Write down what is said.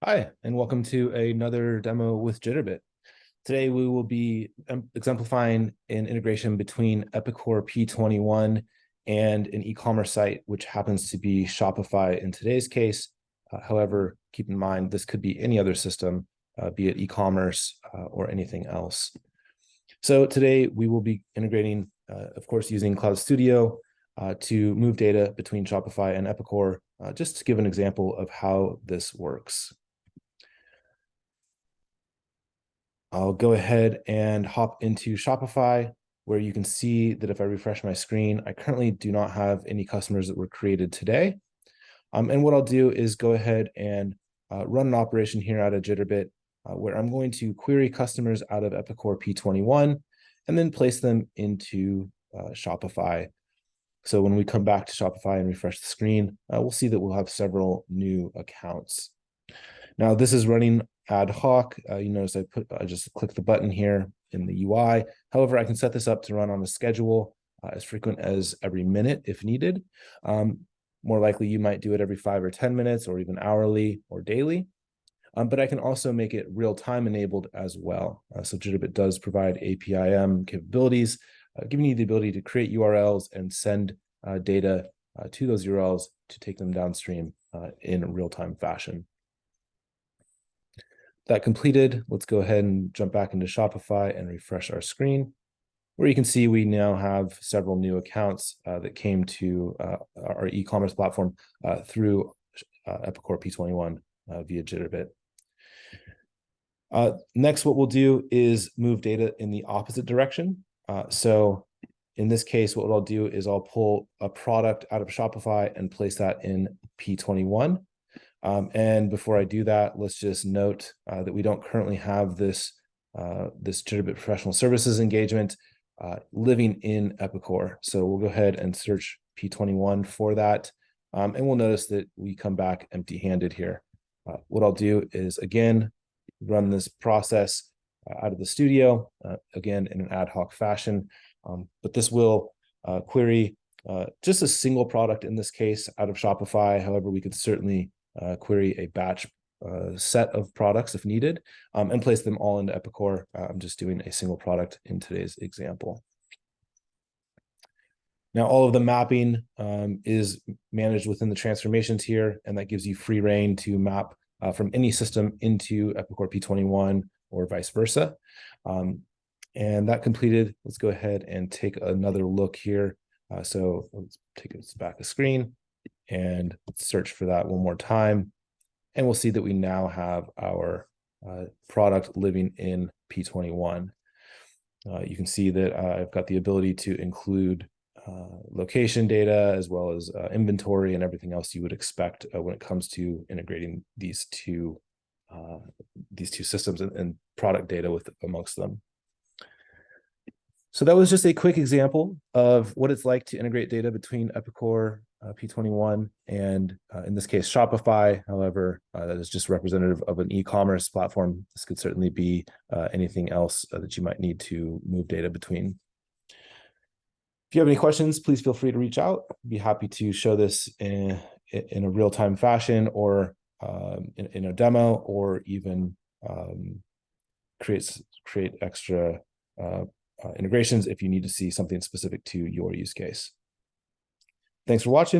Hi, and welcome to another demo with Jitterbit. Today we will be exemplifying an integration between Epicor P21 and an e-commerce site, which happens to be Shopify in today's case. However, keep in mind, this could be any other system, be it e-commerce or anything else. So today we will be integrating, of course, using Cloud Studio to move data between Shopify and Epicor, just to give an example of how this works. I'll go ahead and hop into Shopify, where you can see that if I refresh my screen, I currently do not have any customers that were created today. And what I'll do is go ahead and run an operation here out of Jitterbit, where I'm going to query customers out of Epicor P21 and then place them into Shopify. So when we come back to Shopify and refresh the screen, we'll see that we'll have several new accounts. Now this is running ad hoc. You notice I just click the button here in the UI. However, I can set this up to run on a schedule as frequent as every minute if needed. More likely you might do it every 5 or 10 minutes or even hourly or daily. But I can also make it real-time enabled as well. So Jitterbit does provide APIM capabilities, giving you the ability to create URLs and send data to those URLs to take them downstream in a real-time fashion. That completed, let's go ahead and jump back into Shopify and refresh our screen, where you can see we now have several new accounts that came to our e-commerce platform through Epicor P21 via Jitterbit. Next, what we'll do is move data in the opposite direction. So in this case, what I'll do is I'll pull a product out of Shopify and place that in P21. And before I do that, let's just note that we don't currently have this Jitterbit professional services engagement living in Epicor. So we'll go ahead and search P21 for that. And we'll notice that we come back empty-handed here. What I'll do is, again, run this process out of the studio, again, in an ad hoc fashion. But this will query just a single product in this case out of Shopify. However, we could certainly query a batch set of products if needed, and place them all into Epicor. I'm just doing a single product in today's example. Now, all of the mapping is managed within the transformations here, and that gives you free reign to map from any system into Epicor P21 or vice versa. And that completed, let's go ahead and take another look here. So let's take us back to screen and let's search for that one more time. And we'll see that we now have our product living in P21. You can see that I've got the ability to include location data as well as inventory and everything else you would expect when it comes to integrating these two systems and product data amongst them. So that was just a quick example of what it's like to integrate data between Epicor P21 and in this case Shopify. However, that is just representative of an e-commerce platform. This could certainly be anything else that you might need to move data between. If you have any questions, please feel free to reach out. I'd be happy to show this in a real-time fashion or in a demo, or even create extra integrations if you need to see something specific to your use case. Thanks for watching.